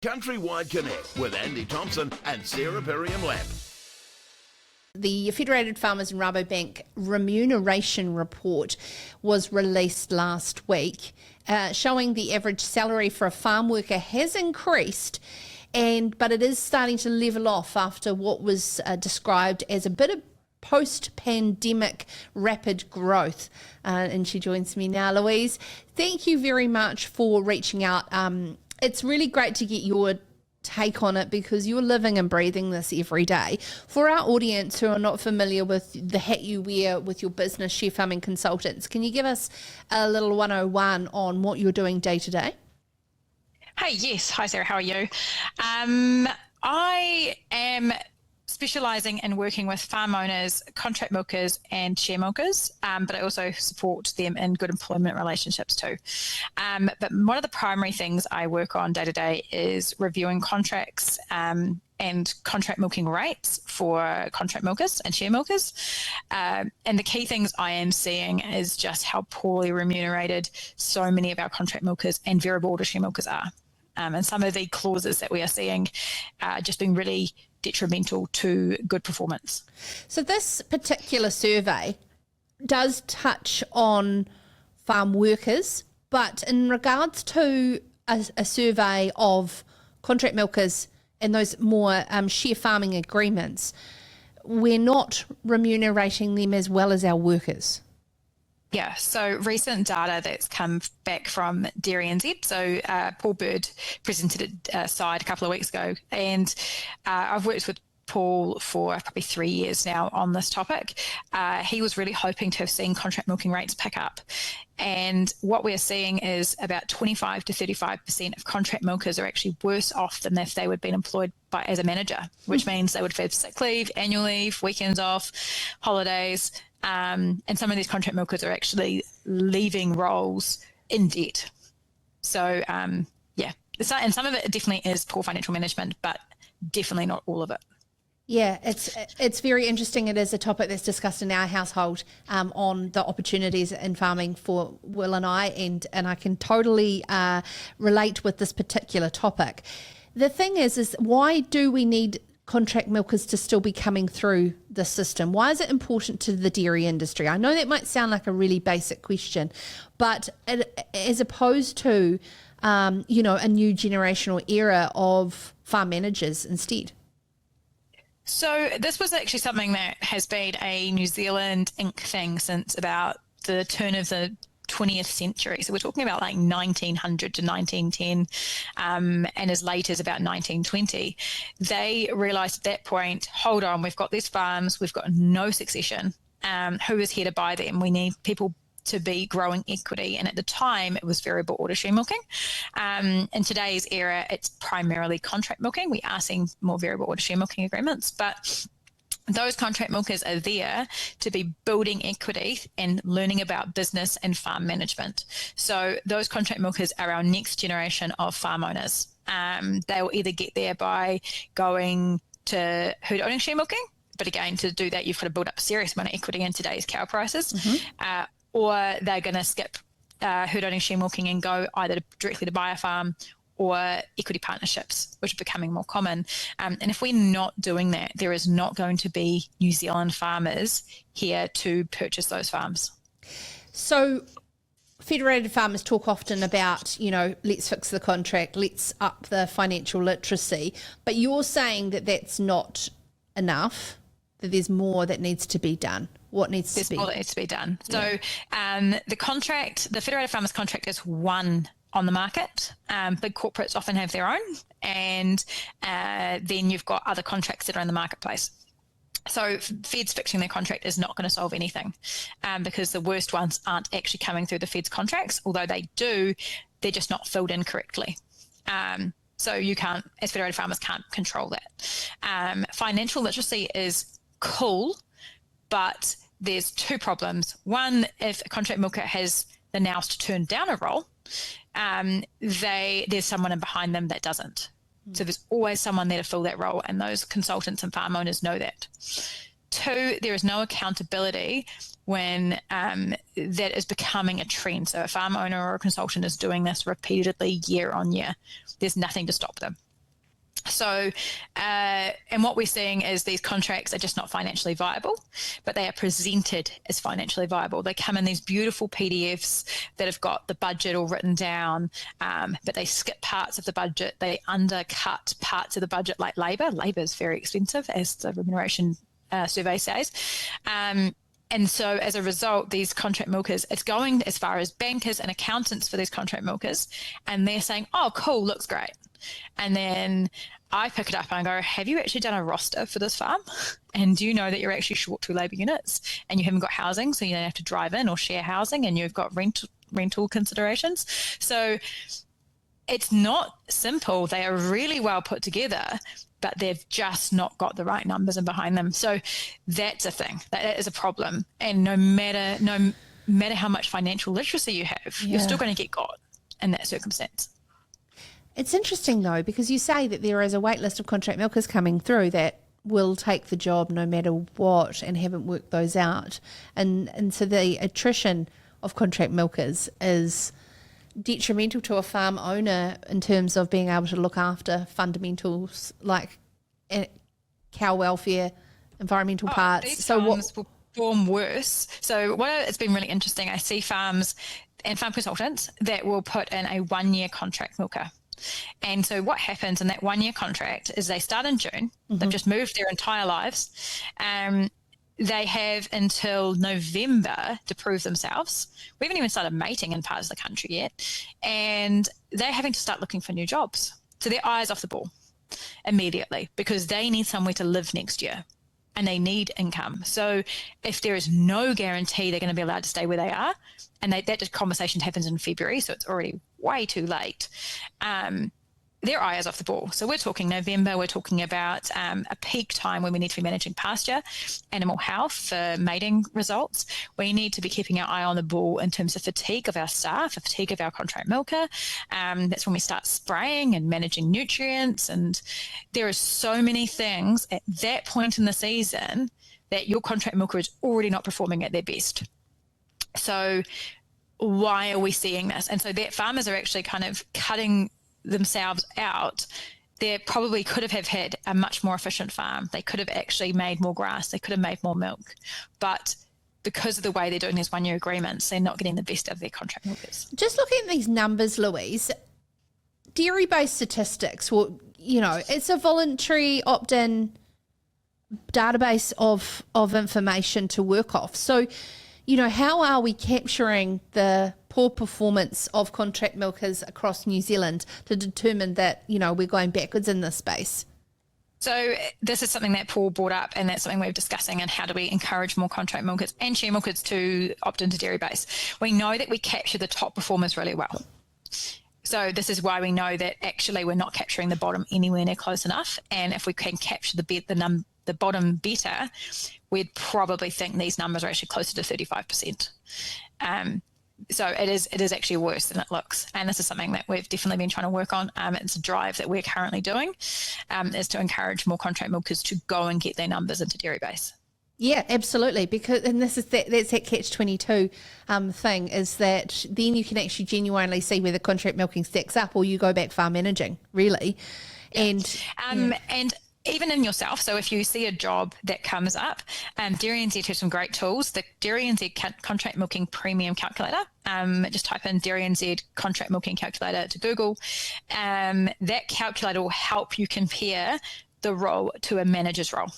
CountryWide Connect with Andy Thompson and Sarah Perriam-Lampp. The Federated Farmers-Rabobank Remuneration report was released last week, showing the average salary for a farm worker has increased, but it is starting to level off after what was described as a bit of post-pandemic rapid growth. And she joins me now. Louise, thank you very much for reaching out. It's really great to get your take on it because you're living and breathing this every day. For our audience who are not familiar with the hat you wear with your business, Sharefarming Consultants, can you give us a little 101 on what you're doing day to day? Hey, yes. Hi, Sarah. How are you? I am specialising in working with farm owners, contract milkers and share milkers, but I also support them in good employment relationships too. But one of the primary things I work on day to day is reviewing contracts and contract milking rates for contract milkers and share milkers. And the key things I am seeing is just how poorly remunerated so many of our contract milkers and variable order share milkers are. And some of the clauses that we are seeing just being really detrimental to good performance. So this particular survey does touch on farm workers, but in regards to a survey of contract milkers and those more share farming agreements, we're not remunerating them as well as our workers. Yeah, so recent data that's come back from Dairy NZ. So Paul Bird presented it aside a couple of weeks ago, and I've worked with Paul for probably 3 years now on this topic. He was really hoping to have seen contract milking rates pick up. And what we're seeing is about 25 to 35% of contract milkers are actually worse off than if they would have been employed as a manager, which means they would have sick leave, annual leave, weekends off, holidays. And some of these contract milkers are actually leaving roles in debt. So, and some of it definitely is poor financial management, but definitely not all of it. Yeah, it's very interesting. It is a topic that's discussed in our household on the opportunities in farming for Will and I, and I can totally relate with this particular topic. The thing is why do we need contract milkers to still be coming through the system? Why is it important to the dairy industry? I know that might sound like a really basic question, but as opposed to, a new generational era of farm managers instead. So this was actually something that has been a New Zealand Inc. thing since about the turn of the 20th century. So we're talking about like 1900 to 1910 and as late as about 1920. They realised at that point, hold on, we've got these farms, we've got no succession. Who is here to buy them? We need people to be growing equity. And at the time, it was variable order share milking. In today's era, it's primarily contract milking. We are seeing more variable order share milking agreements, but those contract milkers are there to be building equity and learning about business and farm management. So those contract milkers are our next generation of farm owners. They will either get there by going to herd owning share milking, but again, to do that, you've got to build up a serious amount of equity in today's cow prices, or they're going to skip herd owning share milking and go either directly to buy a farm or equity partnerships, which are becoming more common. And if we're not doing that, there is not going to be New Zealand farmers here to purchase those farms. So federated farmers talk often about, let's fix the contract, let's up the financial literacy, but you're saying that that's not enough, that there's more that needs to be done. What needs to be? There's more that needs to be done. So the Federated Farmers contract is one on the market. Big corporates often have their own, and then you've got other contracts that are in the marketplace. So Feds fixing their contract is not going to solve anything because the worst ones aren't actually coming through the Feds contracts, although they do, they're just not filled in correctly. So you can't, as Federated Farmers, can't control that. Financial literacy is cool, but there's two problems. One, if a contract milker has the nous to turn down a role, there's someone in behind them that doesn't. So there's always someone there to fill that role, and those consultants and farm owners know that. Two, there is no accountability when that is becoming a trend. So a farm owner or a consultant is doing this repeatedly year on year. There's nothing to stop them. So, and what we're seeing is these contracts are just not financially viable, but they are presented as financially viable. They come in these beautiful PDFs that have got the budget all written down, but they skip parts of the budget. They undercut parts of the budget, like labour. Labour is very expensive, as the remuneration survey says. And so as a result, these contract milkers, it's going as far as bankers and accountants for these contract milkers, and they're saying, oh, cool, looks great. And then I pick it up and I go, have you actually done a roster for this farm? And do you know that you're actually short 2 labour units and you haven't got housing, so you don't have to drive in or share housing, and you've got rental considerations? So it's not simple. They are really well put together, but they've just not got the right numbers in behind them. So that's a thing. That is a problem. And no matter how much financial literacy you have, you're still going to get got in that circumstance. It's interesting, though, because you say that there is a wait list of contract milkers coming through that will take the job no matter what and haven't worked those out. And so the attrition of contract milkers is detrimental to a farm owner in terms of being able to look after fundamentals like cow welfare, environmental parts. These so farms will perform worse. So it's been really interesting. I see farms and farm consultants that will put in a 1-year contract milker. And so what happens in that 1-year contract is they start in June. They've just moved their entire lives. They have until November to prove themselves. We haven't even started mating in parts of the country yet. And they're having to start looking for new jobs. So their eyes off the ball immediately, because they need somewhere to live next year and they need income. So if there is no guarantee they're going to be allowed to stay where they are, and that conversation happens in February, so it's already way too late, their eye is off the ball. So we're talking November, we're talking about a peak time when we need to be managing pasture, animal health for mating results. We need to be keeping our eye on the ball in terms of fatigue of our staff, fatigue of our contract milker. That's when we start spraying and managing nutrients. And there are so many things at that point in the season that your contract milker is already not performing at their best. So why are we seeing this? And so that farmers are actually kind of cutting themselves out. They probably could have had a much more efficient farm. They could have actually made more grass. They could have made more milk. But because of the way they're doing these 1-year agreements, they're not getting the best out of their contract milkers. Just looking at these numbers, Louise, dairy-based statistics, well, it's a voluntary opt-in database of information to work off. So, how are we capturing the poor performance of contract milkers across New Zealand to determine that, we're going backwards in this space? So this is something that Paul brought up, and that's something we're discussing, and how do we encourage more contract milkers and share milkers to opt into dairy base. We know that we capture the top performers really well. So this is why we know that actually we're not capturing the bottom anywhere near close enough. And if we can capture the bottom better, we'd probably think these numbers are actually closer to 35%. So it is actually worse than it looks. And this is something that we've definitely been trying to work on. It's a drive that we're currently doing, is to encourage more contract milkers to go and get their numbers into dairy base. Yeah, absolutely. And that's that catch-22 thing, is that then you can actually genuinely see whether contract milking stacks up, or you go back farm managing, really. Yeah. And even in yourself, so if you see a job that comes up, Dairy NZ has some great tools. The Dairy NZ contract milking premium calculator, just type in Dairy NZ contract milking calculator to Google. That calculator will help you compare the role to a manager's role.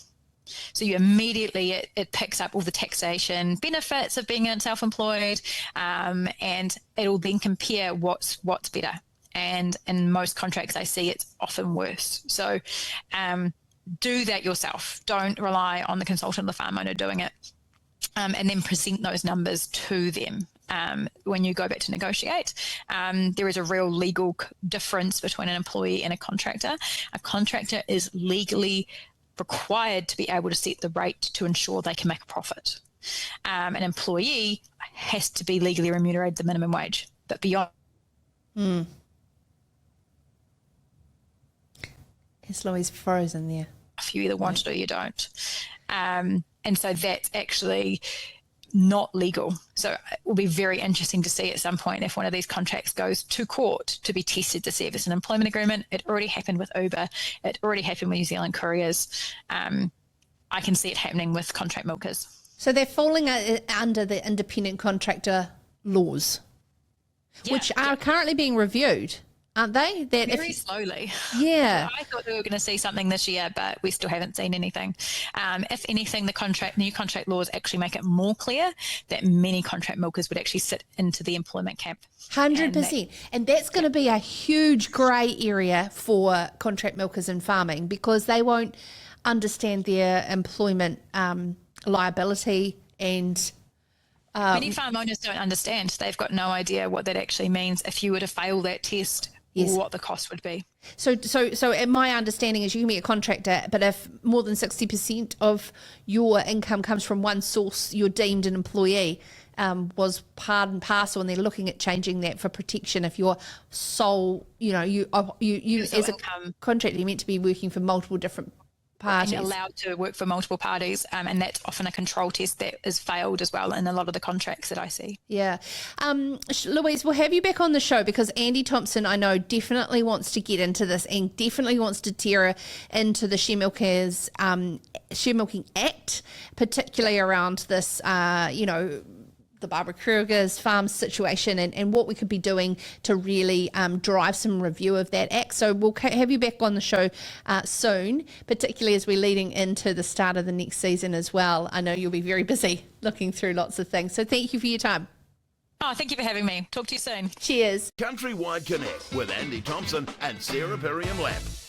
So you immediately, it picks up all the taxation benefits of being self-employed, and it'll then compare what's better. And in most contracts I see, it's often worse. So do that yourself. Don't rely on the consultant or the farm owner doing it, and then present those numbers to them. When you go back to negotiate, there is a real legal difference between an employee and a contractor. A contractor is legally required to be able to set the rate to ensure they can make a profit. An employee has to be legally remunerated the minimum wage, but beyond. Is Louise frozen there? If you either want it or you don't. And so that's actually not legal. So it will be very interesting to see at some point if one of these contracts goes to court to be tested to see if it's an employment agreement. It already happened with Uber. It already happened with New Zealand couriers. I can see it happening with contract milkers. So they're falling under the independent contractor laws, which are currently being reviewed, aren't they? Very slowly. Yeah. I thought we were going to see something this year, but we still haven't seen anything. If anything, the new contract laws actually make it more clear that many contract milkers would actually sit into the employment cap. 100%. And that's going to be a huge grey area for contract milkers in farming, because they won't understand their employment liability, and many farm owners don't understand. They've got no idea what that actually means if you were to fail that test. Yes. What the cost would be. So my understanding is you can be a contractor, but if more than 60% of your income comes from one source, you're deemed an employee. Was part and parcel, and they're looking at changing that for protection. If you're sole, you as a contractor, you're meant to be working for multiple different parties. And allowed to work for multiple parties, and that's often a control test that is failed as well in a lot of the contracts that I see. Yeah. Louise, we'll have you back on the show, because Andy Thompson, I know, definitely wants to get into this and definitely wants to tear into the Share Milking Act, particularly around this, the Barbara Kruger's farm situation, and what we could be doing to really drive some review of that act. So we'll have you back on the show soon, particularly as we're leading into the start of the next season as well. I know you'll be very busy looking through lots of things. So thank you for your time. Oh, thank you for having me. Talk to you soon. Cheers. CountryWide Connect with Andy Thompson and Sarah Perriam-Lampp.